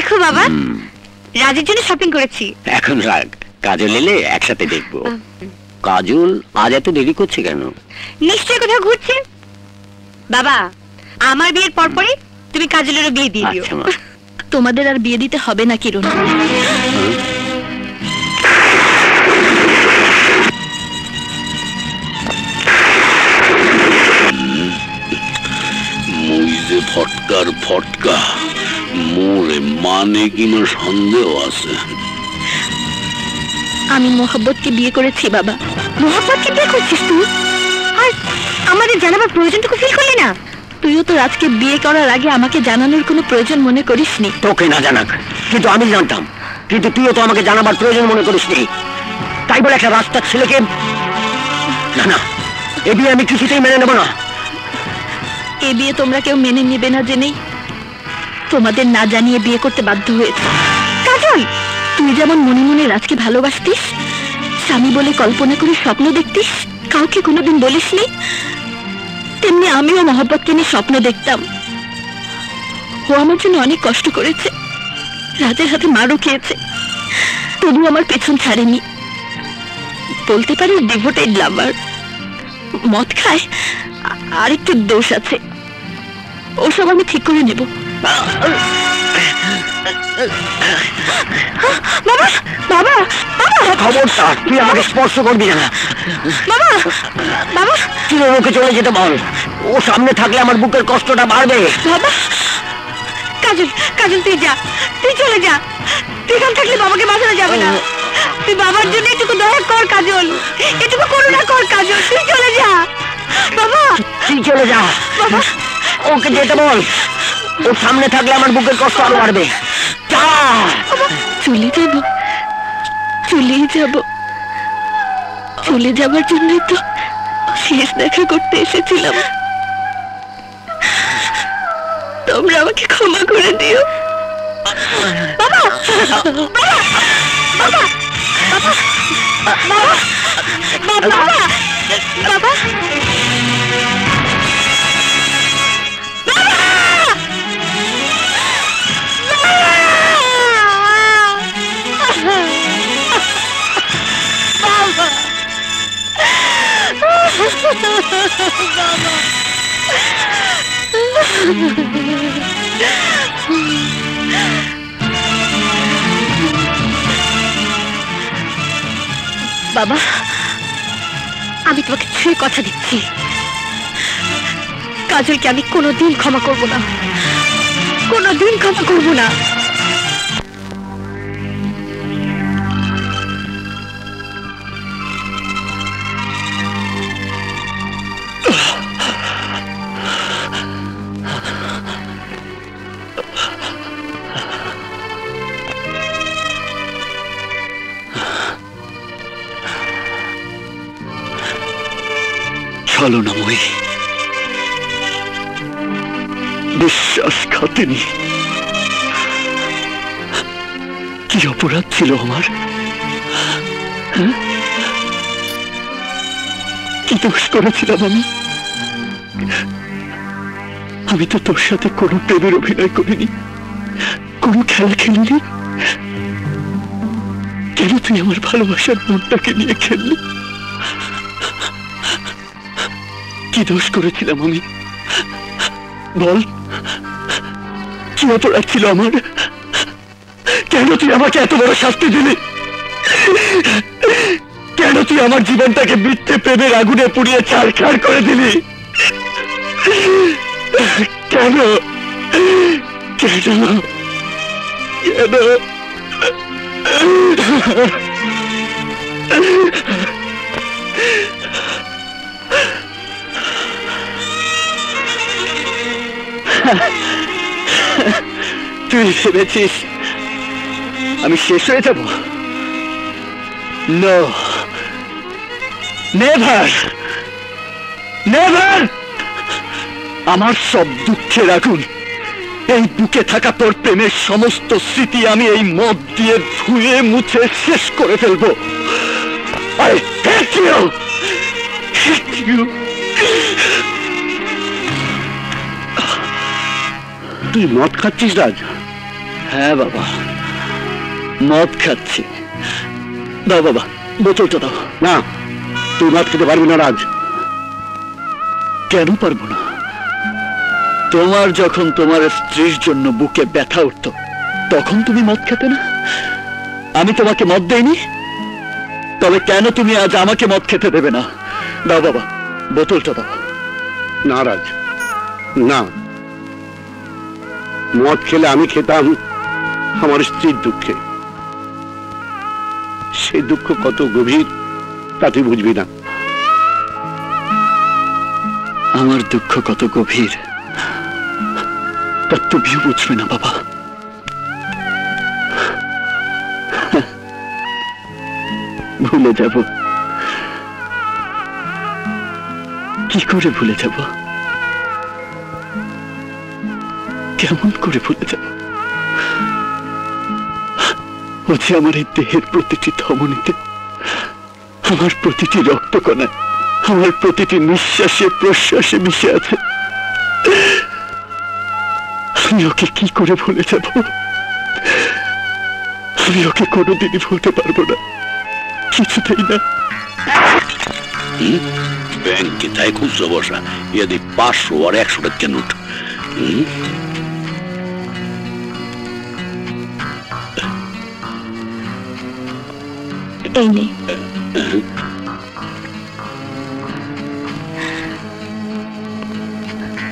দেখো বাবা, রাজের জন্য শপিং করেছি। এখন রাগ, কাজল এলে একসাথে দেখবো। কাজল আজ এত দেরি করছে কেন? নিশ্চয় কোথাও ঘুরছে। বাবা, আমার বিয়ের পরপরই তুমি কাজলেরও বিয়ে দিয়ে দিও। আচ্ছা মা। তোমাদের আর বিয়ে দিতে হবে না কিরণ। মুই যে ফটকার ফটকা, মোরে মানে কিনা সন্দেহ আছে। আমি মোহাব্বতকে বিয়ে করেছি বাবা। মোহাম্মদকে বিয়ে করছিস তুই? আর আমাদের জানাবার প্রয়োজনটুকু ফিল করলি না? তুইও তো রাজকে বিয়ে করার আগে আমাকে জানানোর কোনো প্রয়োজন মনে করিসনি। তোকে না জানাক, কিন্তু আমি জানতাম। কিন্তু তুইও তো আমাকে জানাবার প্রয়োজন মনে করিসনি। তাই বলে একটা রাস্তার ছেলেকে, না না, এ বিয়ে আমি কিছুতেই মেনে নেব না। এ বিয়ে তোমরা কেউ মেনে নেবে না জেনেই তোমাদের না জানিয়ে বিয়ে করতে বাধ্য হয়েছে। কাজল, তুই যেমন মনে মনে রাজকে ভালোবাসতিস, স্বামী বলে কল্পনা করে স্বপ্ন দেখতিস, কাউকে কোনোদিন বলিসনি, তেমনি আমিও মহব্বতকে নিয়ে স্বপ্ন দেখতাম। ও আমার জন্য অনেক কষ্ট করেছে, রাজের হাতে মারও খেয়েছে, তবু আমার পেছন ছাড়েনি। বলতে পারি ডিভোটেড লাভার। মদ খায়, আর একটু দোষ আছে, ওসব আমি ঠিক করে নেব। বাবা, বাবা, বাবা, খবরদার, তুই আমাকে স্পর্শ করবি না। বাবা, বাবা, তুই ওকে চলে যেতে বল। ও সামনে থাকলে আমার বুকের কষ্টটা বাড়বে। বাবা। কাজল, কাজল তুই যা, তুই চলে যা। তুই এখানে থাকলে বাবাকে বাঁচানো যাবে না। তুই বাবার জন্য এটুকু দয়া কর কাজল, এটুকু করুণা কর কাজল, তুই চলে যা। বাবা, তুই চলে যা। বাবা, ওকে যেতে বল। ও সামনে থাকলে আমার বুকের কষ্ট আরো বাড়বে। যা। চলে যাব, চলেই যাব। চলে যাবার জন্যই তো শেষ দেখা করতে এসেছিলাম। তোমরা আমাকে ক্ষমা করে দিও। বাবা, বাবা, বাবা, বাবা, বাবা, বাবা, বাবা, বাবা, আমি তোমাকে ছুঁয়ে কথা দিচ্ছি, কাজলকে আমি কোনোদিন ক্ষমা করব না, কোনোদিন ক্ষমা করব না। ছলনাময়ী, বিশ্বাসঘাতিনী, কি অপরাধ ছিল আমার? হ্যাঁ? কি দোষ করেছিলাম আমি? আমি তো তোর সাথে কোনো প্রেমের অভিনয় করিনি, কোনো খেলা খেলিনি। কেন তুই আমার ভালোবাসার মনটাকে নিয়ে খেললি? কি দোষ করেছিলাম আমি? বল, কি অপরাধ ছিল আমার? কেন তুই আমাকে এত বড় শাস্তি দিলি? কেন তুই আমার জীবনটাকে মিথ্যে প্রেমের আগুনে পুড়িয়ে ছারখার করে দিলি? কেন কেন কেন? তুই ভেবেছিস আমি শেষ হয়ে যাব? No, never, never. আমার সব দুঃখের আগুন, এই বুকে থাকা তোর প্রেমের সমস্ত স্মৃতি আমি এই মদ দিয়ে ধুয়ে মুছে শেষ করে ফেলবো। I hate you! Hate you! তুই মদ খাচ্ছিস রাজ? হ্যাঁ বাবা, মদ খাচ্ছি। দাও বাবা, বোতলটা দাও। না, তুই মদ খেতে পারবি না রাজ। কেন পারবো না? তোমার যখন তোমার স্ত্রীর জন্য বুকে ব্যথা উঠত, তখন তুমি মদ খেতে না? আমি তোমাকে মদ দেইনি, তবে কেন তুমি আজ আমাকে মদ খেতে দেবে না? দাও বাবা, বোতলটা দাও। না রাজ, না। মদ খেলে আমি খেতাম আমার স্ত্রীর দুঃখে। সেই দুঃখ কত গভীর তা তুই বুঝবি না। আমার দুঃখ কত গভীর তা তুমিও বুঝবে না বাবা। ভুলে যাব? কি করে ভুলে যাব? কেমন করে ভুলে যাব? ও যে আমার এই দেহের প্রতিটি ধমনীতে, আমার প্রতিটি রক্তকণায়, আমার প্রতিটি নিঃশ্বাসে প্রশ্বাসে মিশে আছে। আমি ওকে কি করে ভুলে যাব? আমি ওকে কোনোদিনই ভুলতে পারবো না, কিছুতেই না। ব্যাংকে তাই খুচরো বসা, এদি 500 আর 100 টাকা নোট। এই নে।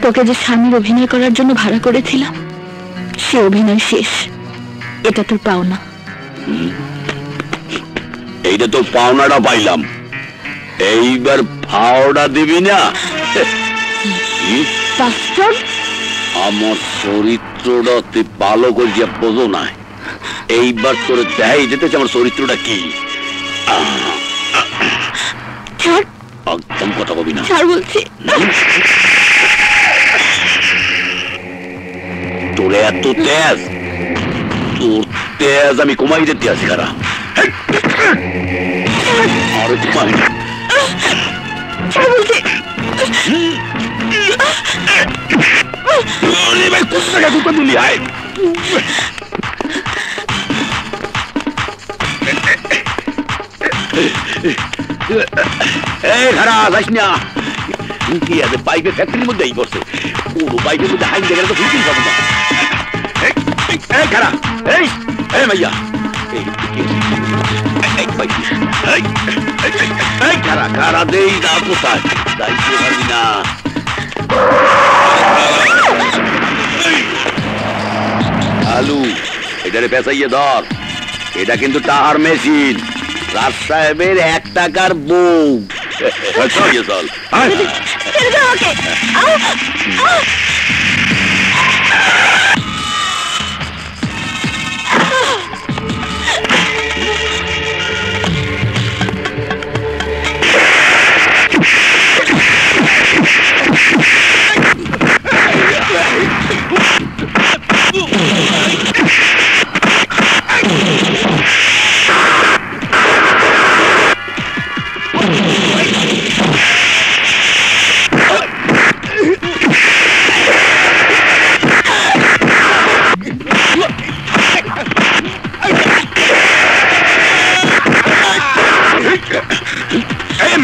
তোকে যে স্বামীর অভিনয় করার জন্য ভাড়া করেছিলাম, সে অভিনয় শেষ। এটা তোর পাওনা। এইটা তো পাওনাটা পাইলাম, এইবার ফাওড়া দিবি না? আমার চরিত্রটা তুই ভালো করিয়া বোঝো না। এইবার তোর দেখাই যেতেছে আমার চরিত্রটা কি। একদম কথা কবি না, বলছি। তোর এত তেজ, তোর তেজ আমি কমাই দিতে আছি। খারা আরে কমাই ভাই, কত টাকা কুকা দিলি? আয় এই খারা যাইস না। কি আছে বাইকের ফ্যাক্টরির মধ্যেই করছে, পুরো বাইকের মধ্যে হাইন দেখে তো ফিরতেই পাবো না। এই খারা, এই মাইয়া, এই খারা খারা দেই না কোথায় যাইতে পারবি না। আলু এটারে পেঁচাইয়ে ধর, এটা কিন্তু টাহার মেশিন। রাজ সাহেবের 1 টাকার বউ। চল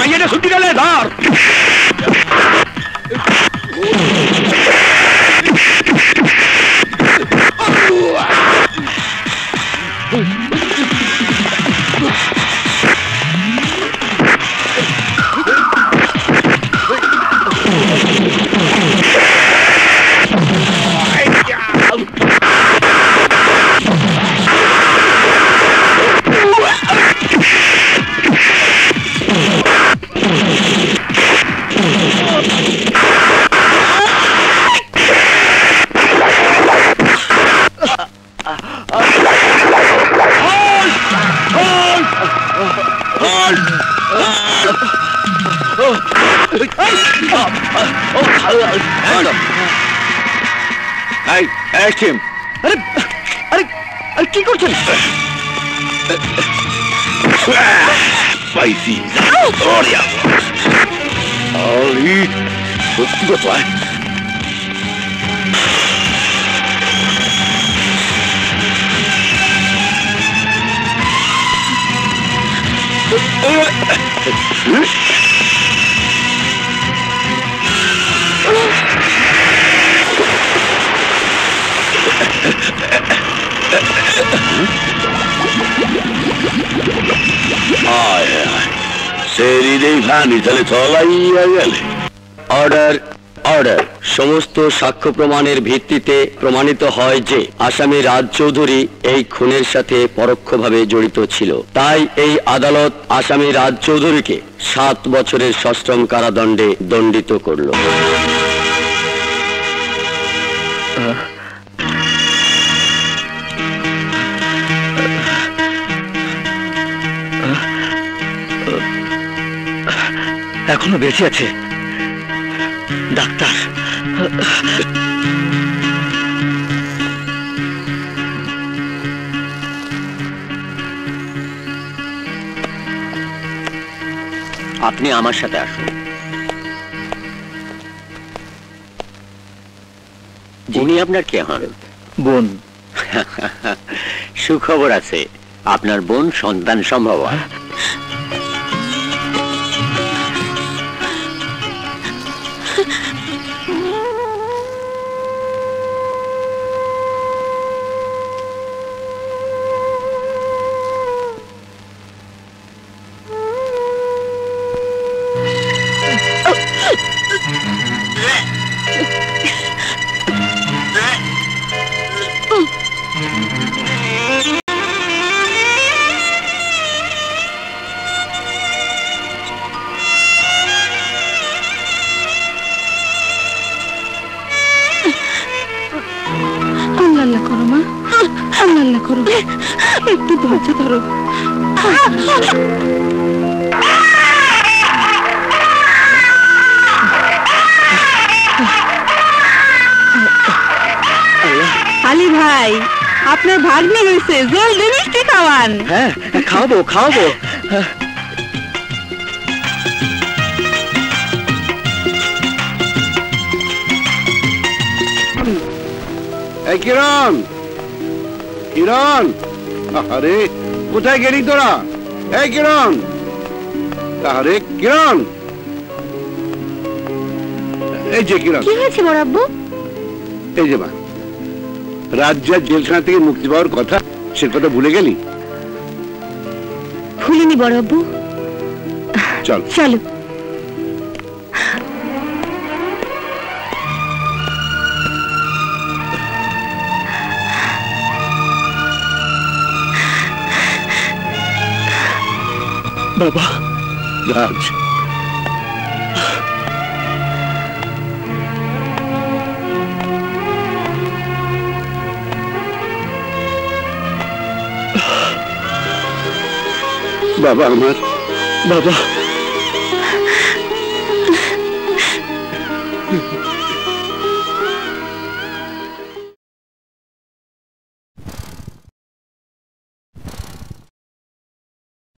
মাইয়াটা ছুটি গেলে ধর। কি করছেন? পাইছি সত্যি কথা। সেরিদেই ভানি তাহলে চলাইয়া গেলে। Order order. সমস্ত সাক্ষ্য প্রমাণের ভিত্তিতে প্রমাণিত হয় যে আসামি রাজ চৌধুরী এই খুনের সাথে পরোক্ষভাবে জড়িত ছিল। তাই এই আদালত আসামি রাজ চৌধুরীকে 7 বছরের সশ্রম কারাদণ্ডে দণ্ডিত করল। এখনো বেঁচে আছে ডাক্তার। আপনি আমার সাথে আসুন। উনি আপনার কে হন? বোন। সুখবর আছে, আপনার বোন সন্তান সম্ভব। আল্লাহ করো মা, আল্লাহ করো, একটু ধৈর্য ধরো। আলী ভাই, আপনার ভাগ্নি হয়েছে, জলদি মিষ্টি খাওয়ান। হ্যাঁ খাওয়াবো খাওয়াবো। এই কিরণ, কিরণ, আরে কোথায় গেলি তোরা? এই কিরণ, আরে কিরণ, এই যে কিরণ। কি হয়েছে বড় আব্বু? এই যে মা, রাজ্যের জেলখানা থেকে মুক্তি পাওয়ার কথা, সে কথা ভুলে গেলি? ভুলিনি বড় আব্বু। চল চলো। বাবা। রাজ, বাবা আমার, বাবা